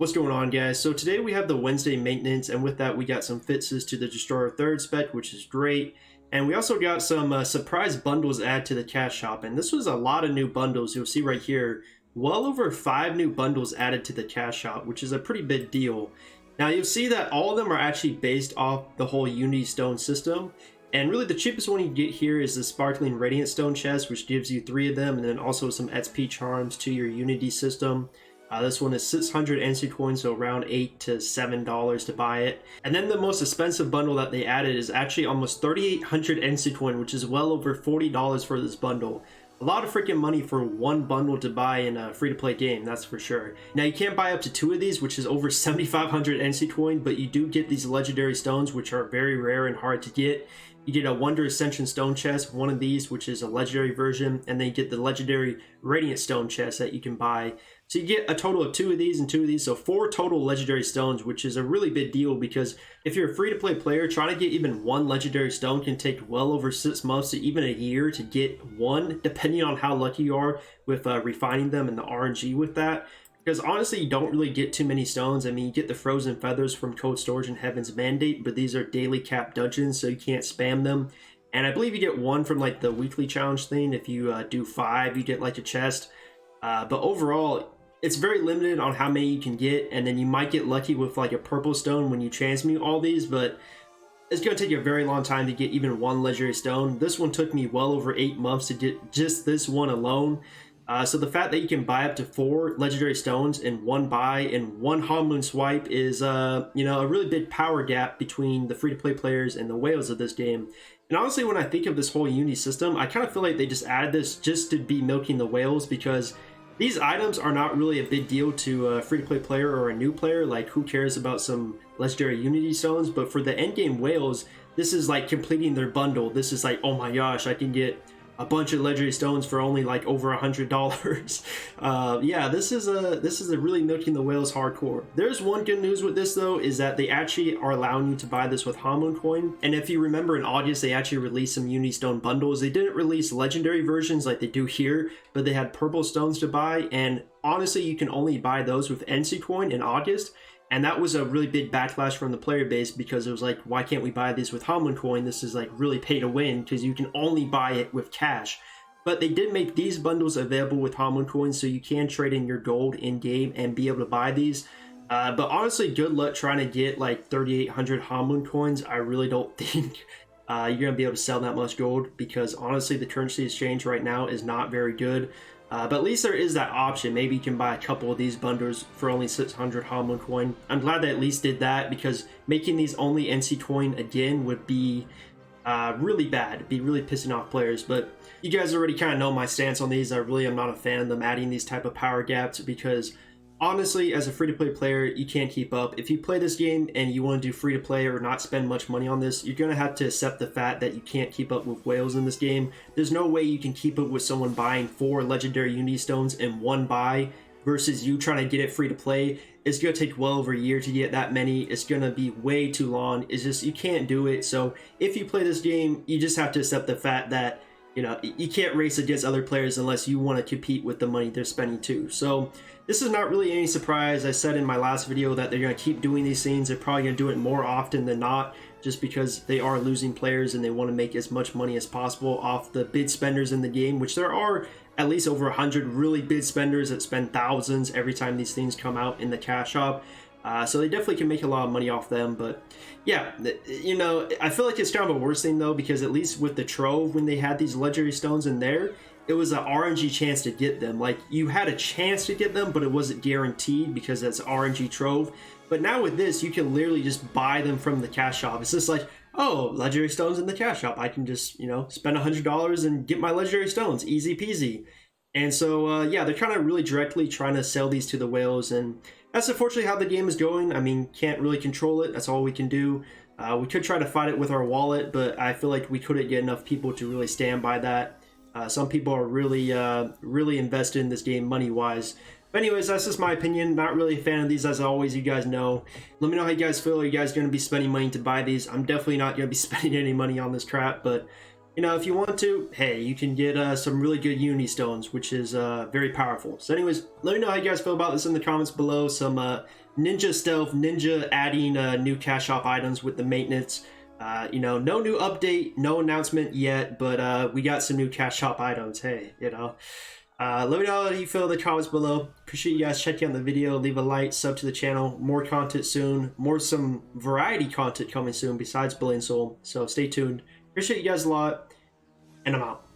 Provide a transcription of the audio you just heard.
What's going on, guys? So today we have the Wednesday maintenance, and with that we got some fixes to the Destroyer 3rd spec, which is great. And we also got some surprise bundles added to the cash shop, and this was a lot of new bundles. You'll see right here, well over 5 new bundles added to the cash shop, which is a pretty big deal. Now you'll see that all of them are actually based off the whole Unity Stone system. And really the cheapest one you get here is the Sparkling Radiant Stone chest, which gives you 3 of them, and then also some XP charms to your Unity system. This one is 600 NC coins, so around $8 to $7 to buy it. And then the most expensive bundle that they added is actually almost 3,800 NC coin, which is well over $40 for this bundle. A lot of freaking money for one bundle to buy in a free-to-play game, that's for sure. Now you can't buy up to 2 of these, which is over 7,500 NC coin, but you do get these legendary stones, which are very rare and hard to get. You get a Wonder Ascension Stone chest, one of these, which is a legendary version, and then you get the legendary Radiant Stone chest that you can buy. So you get a total of 2 of these and 2 of these, so 4 total legendary stones, which is a really big deal because if you're a free-to-play player, trying to get even 1 legendary stone can take well over 6 months to even a year to get 1, depending on how lucky you are with refining them and the RNG with that. Because honestly, you don't really get too many stones. I mean, you get the Frozen Feathers from Cold Storage and Heaven's Mandate, but these are daily cap dungeons, so you can't spam them. And I believe you get 1 from like the weekly challenge thing. If you do 5, you get like a chest. But overall, it's very limited on how many you can get, and then you might get lucky with like a purple stone when you transmute all these, but it's going to take you a very long time to get even 1 legendary stone. This one took me well over 8 months to get just this one alone. So the fact that you can buy up to 4 legendary stones in one buy and 1 Hongmoon swipe is, a really big power gap between the free-to-play players and the whales of this game. And honestly, when I think of this whole Unity system, I kind of feel like they just added this just to be milking the whales, because these items are not really a big deal to a free-to-play player or a new player. Like, who cares about some legendary Unity stones? But for the endgame whales, this is like completing their bundle. This is like, oh my gosh, I can get a bunch of legendary stones for only like over $100. Yeah, this is a really milking the whales hardcore. There's one good news with this though, is that they actually are allowing you to buy this with Hongmoon coin. And if you remember in August, they actually released some Unity Stone bundles. They didn't release legendary versions like they do here, but they had purple stones to buy. And honestly, you can only buy those with NC coin in August. And that was a really big backlash from the player base, because it was like, why can't we buy these with Hongmoon coin? This is like really pay to win, because you can only buy it with cash. But they did make these bundles available with Hongmoon coin, so you can trade in your gold in game and be able to buy these. But honestly, good luck trying to get like 3,800 Hongmoon coins. I really don't think you're going to be able to sell that much gold, because honestly, the currency exchange right now is not very good. But at least there is that option. Maybe you can buy a couple of these bundles for only 600 Hongmoon coin. I'm glad they at least did that, because making these only NC coin again would be really bad. It'd be really pissing off players. But you guys already kind of know my stance on these. I really am not a fan of them adding these type of power gaps, because honestly, as a free-to-play player, you can't keep up. If you play this game and you want to do free-to-play or not spend much money on this, you're going to have to accept the fact that you can't keep up with whales in this game. There's no way you can keep up with someone buying 4 legendary Unity stones in one buy versus you trying to get it free-to-play. It's going to take well over a year to get that many. It's going to be way too long. It's just, you can't do it. So if you play this game, you just have to accept the fact that, you know, you can't race against other players unless you want to compete with the money they're spending too. So this is not really any surprise. I said in my last video that they're going to keep doing these things. They're probably going to do it more often than not, just because they are losing players and they want to make as much money as possible off the bid spenders in the game, which there are at least over 100 really bid spenders that spend thousands every time these things come out in the cash shop. So they definitely can make a lot of money off them. But yeah, you know, I feel like it's kind of a worse thing though, because at least with the Trove, when they had these legendary stones in there, it was an RNG chance to get them. Like, you had a chance to get them, but it wasn't guaranteed because that's RNG Trove. But now with this, you can literally just buy them from the cash shop. It's just like, oh, legendary stones in the cash shop. I can just, you know, spend $100 and get my legendary stones. Easy peasy. And so, yeah, they're kind of really directly trying to sell these to the whales. And that's unfortunately how the game is going. I mean, can't really control it. That's all we can do. We could try to fight it with our wallet, but I feel like we couldn't get enough people to really stand by that. Some people are really invested in this game money-wise. But anyways, that's just my opinion. Not really a fan of these, as always. You guys know. Let me know how you guys feel. Are you guys going to be spending money to buy these? I'm definitely not going to be spending any money on this crap, but you know, if you want to, hey, you can get some really good Unity stones, which is very powerful. So anyways, let me know how you guys feel about this in the comments below. Some Ninja Stealth, Ninja adding new cash shop items with the maintenance. You know, no new update, no announcement yet, but we got some new cash shop items. Hey, you know. Let me know how you feel in the comments below. Appreciate you guys checking out the video. Leave a like, sub to the channel. More content soon. Some variety content coming soon besides Blade Soul. So stay tuned. Appreciate you guys a lot, and I'm out.